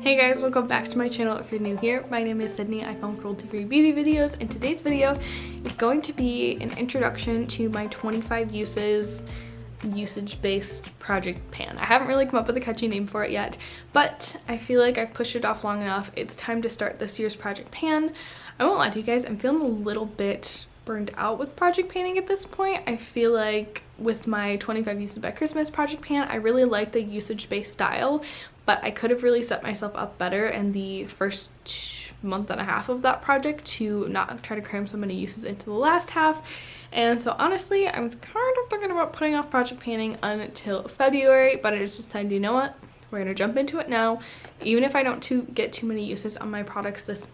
Hey guys, welcome back to my channel if you're new here. My name is Sydney. I film cruelty-free beauty videos, and today's video is going to be an introduction to my 25 usage-based project pan. I haven't really come up with a catchy name for it yet, but I feel like I've pushed it off long enough. It's time to start this year's project pan. I won't lie to you guys, I'm feeling a little bit burned out with project panning at this point. I feel like with my 25 uses by Christmas project pan, I really like the usage-based style, but I could have really set myself up better in the first month and a half of that project to not try to cram so many uses into the last half. And so honestly, I was kind of thinking about putting off project panning until February, but I just decided, you know what? We're gonna jump into it now. Even if I don't get too many uses on my products this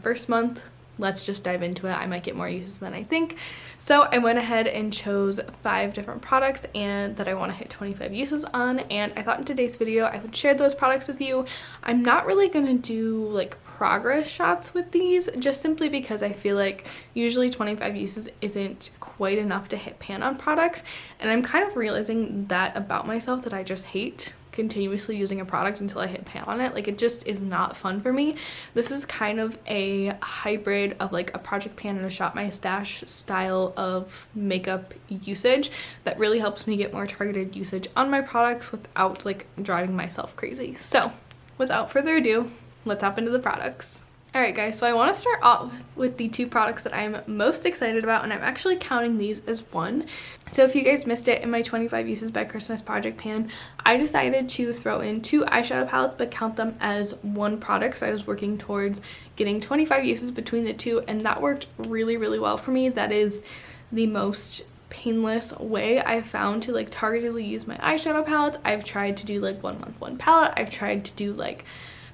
first month, let's just dive into it. I might get more uses than I think. So I went ahead and chose 5 different products and that I want to hit 25 uses on, and I thought in today's video I would share those products with you. I'm not really going to do like progress shots with these, just simply because I feel like usually 25 uses isn't quite enough to hit pan on products, and I'm kind of realizing that about myself, that I just hate continuously using a product until I hit pan on it. Like, it just is not fun for me. This is kind of a hybrid of like a project pan and a shop my stash style of makeup usage that really helps me get more targeted usage on my products without like driving myself crazy. So without further ado, let's hop into the products. Alright guys, so I want to start off with the 2 products that I'm most excited about, and I'm actually counting these as one. So if you guys missed it, in my 25 uses by Christmas project pan, I decided to throw in 2 eyeshadow palettes but count them as one product. So I was working towards getting 25 uses between the 2, and that worked really well for me. That is the most painless way I've found to like targetedly use my eyeshadow palettes. I've tried to do like 1 month 1 palette. I've tried to do like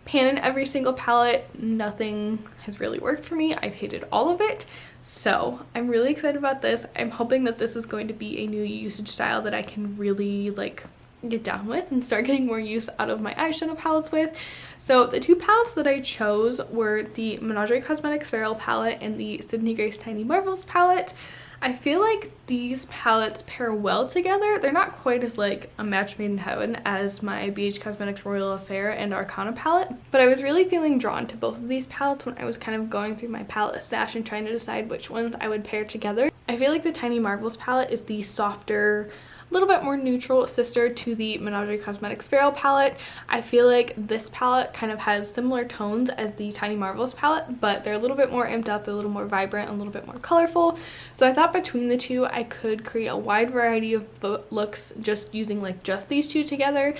pan in every single palette. Nothing has really worked for me. I've hated all of it. So I'm really excited about this. I'm hoping that this is going to be a new usage style that I can really like get down with and start getting more use out of my eyeshadow palettes with. So the 2 palettes that I chose were the Kaleido Cosmetics Feral palette and the Sydney Grace Tiny Marvels palette. I feel like these palettes pair well together. They're not quite as like a match made in heaven as my BH Cosmetics Royal Affair and Arcana palette, but I was really feeling drawn to both of these palettes when I was kind of going through my palette stash and trying to decide which ones I would pair together. I feel like the Tiny Marvels palette is the softer, a little bit more neutral sister to the Kaleido Cosmetics Feral palette. I feel like this palette kind of has similar tones as the Tiny Marvels palette, but they're a little bit more amped up, they're a little more vibrant, a little bit more colorful. So I thought between the 2 I could create a wide variety of looks just using like just these 2 together,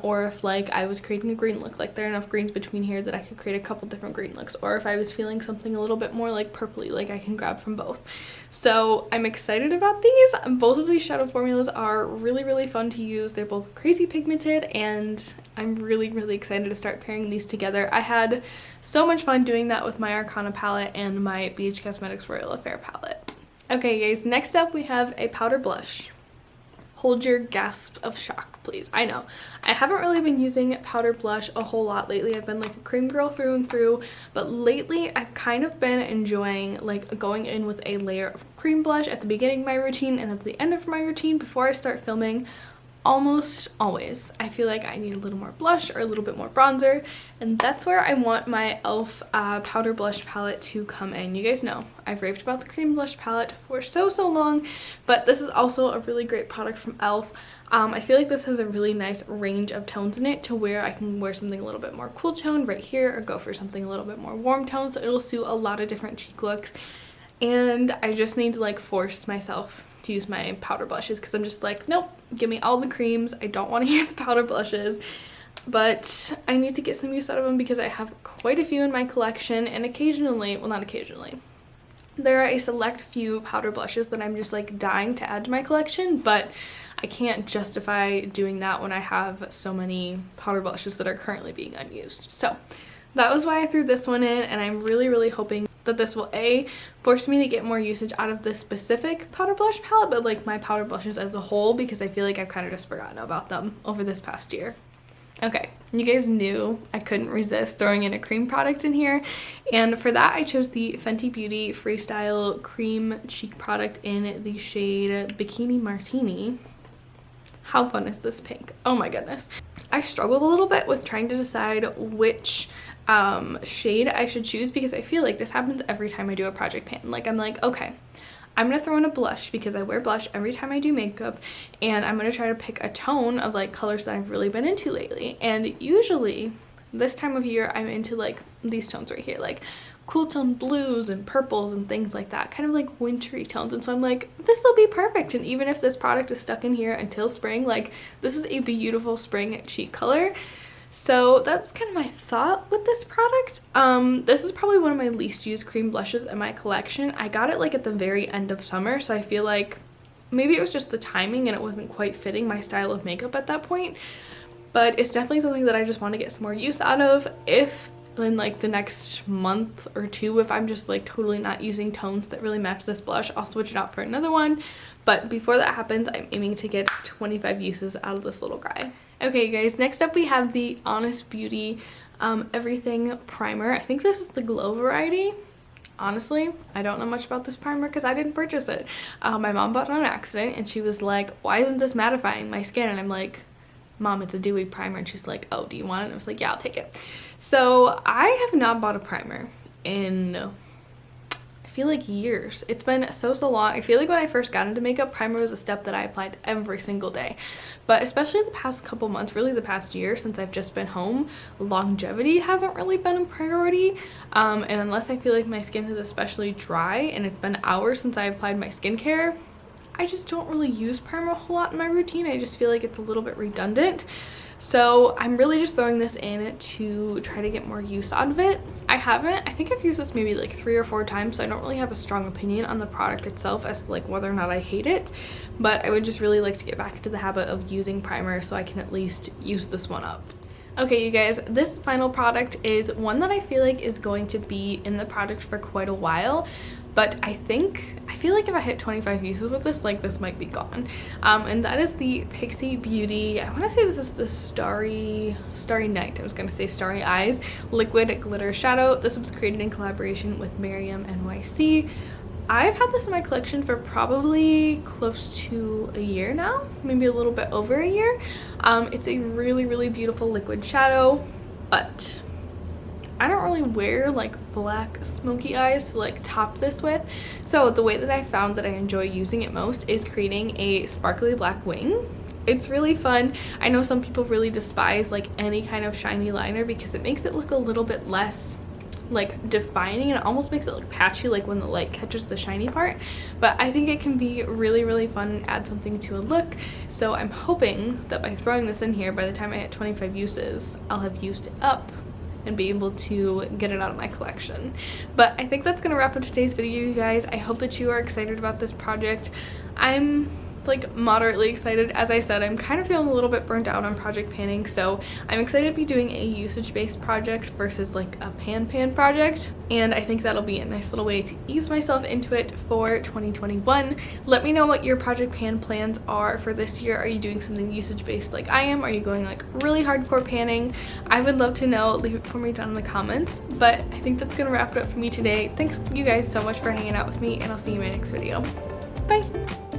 or if like I was creating a green look, like there are enough greens between here that I could create a couple different green looks, or if I was feeling something a little bit more like purpley, like I can grab from both. So I'm excited about these. Both of these shadow formulas are really fun to use. They're both crazy pigmented, and I'm really excited to start pairing these together. I had so much fun doing that with my Arcana palette and my BH Cosmetics Royal Affair palette. Okay guys, next up we have a powder blush. Hold your gasp of shock, please. I know I haven't really been using powder blush a whole lot lately. I've been like a cream girl through and through, but lately I've kind of been enjoying like going in with a layer of cream blush at the beginning of my routine and at the end of my routine before I start filming. Almost always I feel like I need a little more blush or a little bit more bronzer, and that's where I want my e.l.f. Powder blush palette to come in. You guys know I've raved about the cream blush palette for so long, but this is also a really great product from e.l.f. I feel like this has a really nice range of tones in it to where I can wear something a little bit more cool tone right here or go for something a little bit more warm tone, so it'll suit a lot of different cheek looks. And I just need to like force myself to use my powder blushes because I'm just like, nope, give me all the creams. I don't want to use the powder blushes, but I need to get some use out of them because I have quite a few in my collection, and occasionally, well not occasionally, there are a select few powder blushes that I'm just like dying to add to my collection, but I can't justify doing that when I have so many powder blushes that are currently being unused. So that was why I threw this one in, and I'm really hoping that this will force me to get more usage out of this specific powder blush palette, but like my powder blushes as a whole, because I feel like I've kind of just forgotten about them over this past year. Okay, you guys knew I couldn't resist throwing in a cream product in here, and for that I chose the Fenty Beauty Freestyle Cream Cheek product in the shade Bikini Martini. How fun is this pink? Oh my goodness. I struggled a little bit with trying to decide which shade I should choose, because I feel like this happens every time I do a project pan. Like, I'm like, okay, I'm gonna throw in a blush because I wear blush every time I do makeup, and I'm gonna try to pick a tone of like colors that I've really been into lately. And usually this time of year I'm into like these tones right here, like cool tone blues and purples and things like that, kind of like wintry tones. And so I'm like, this will be perfect. And even if this product is stuck in here until spring, like this is a beautiful spring cheek color. So that's kind of my thought with this product. This is probably one of my least used cream blushes in my collection. I got it like at the very end of summer, so I feel like maybe it was just the timing and it wasn't quite fitting my style of makeup at that point. But it's definitely something that I just want to get some more use out of. If in like the next month or two, if I'm just like totally not using tones that really match this blush, I'll switch it out for another one. But before that happens, I'm aiming to get 25 uses out of this little guy. Okay guys, next up we have the Honest Beauty Everything Primer. I think this is the Glow variety. Honestly, I don't know much about this primer because I didn't purchase it. My mom bought it on accident and she was like, why isn't this mattifying my skin? And I'm like, Mom, it's a dewy primer. And she's like, oh, do you want it? And I was like, yeah, I'll take it. So I have not bought a primer in, I feel like years. It's been so long. I feel like when I first got into makeup, primer was a step that I applied every single day. But especially the past couple months, really the past year since I've just been home, longevity hasn't really been a priority. And unless I feel like my skin is especially dry and it's been hours since I applied my skincare, I just don't really use primer a whole lot in my routine. I just feel like it's a little bit redundant. So I'm really just throwing this in to try to get more use out of it. I think I've used this maybe like 3 or 4 times, so I don't really have a strong opinion on the product itself as to like whether or not I hate it. But I would just really like to get back into the habit of using primer so I can at least use this one up. Okay, you guys, this final product is one that I feel like is going to be in the product for quite a while, but I feel like if I hit 25 uses with this, like this might be gone. And that is the Pixi Beauty, I want to say this is the Starry Night, I was going to say Starry Eyes Liquid Glitter Shadow. This was created in collaboration with Miriam NYC. I've had this in my collection for probably close to a year now, maybe a little bit over a year. It's a really, really beautiful liquid shadow, but I don't really wear like black smoky eyes to like top this with. So the way that I found that I enjoy using it most is creating a sparkly black wing. It's really fun. I know some people really despise like any kind of shiny liner because it makes it look a little bit less like defining, and it almost makes it look patchy like when the light catches the shiny part. But I think it can be really, really fun and add something to a look. So I'm hoping that by throwing this in here, by the time I hit 25 uses, I'll have used it up and be able to get it out of my collection. But I think that's gonna wrap up today's video, you guys. I hope that you are excited about this project. I'm like moderately excited. As I said, I'm kind of feeling a little bit burnt out on project panning, so I'm excited to be doing a usage-based project versus like a pan project, and I think that'll be a nice little way to ease myself into it for 2021. Let me know what your project pan plans are for this year. Are you doing something usage-based like I am? Are you going like really hardcore panning? I would love to know. Leave it for me down in the comments. But I think that's gonna wrap it up for me today. Thanks you guys so much for hanging out with me, and I'll see you in my next video. Bye!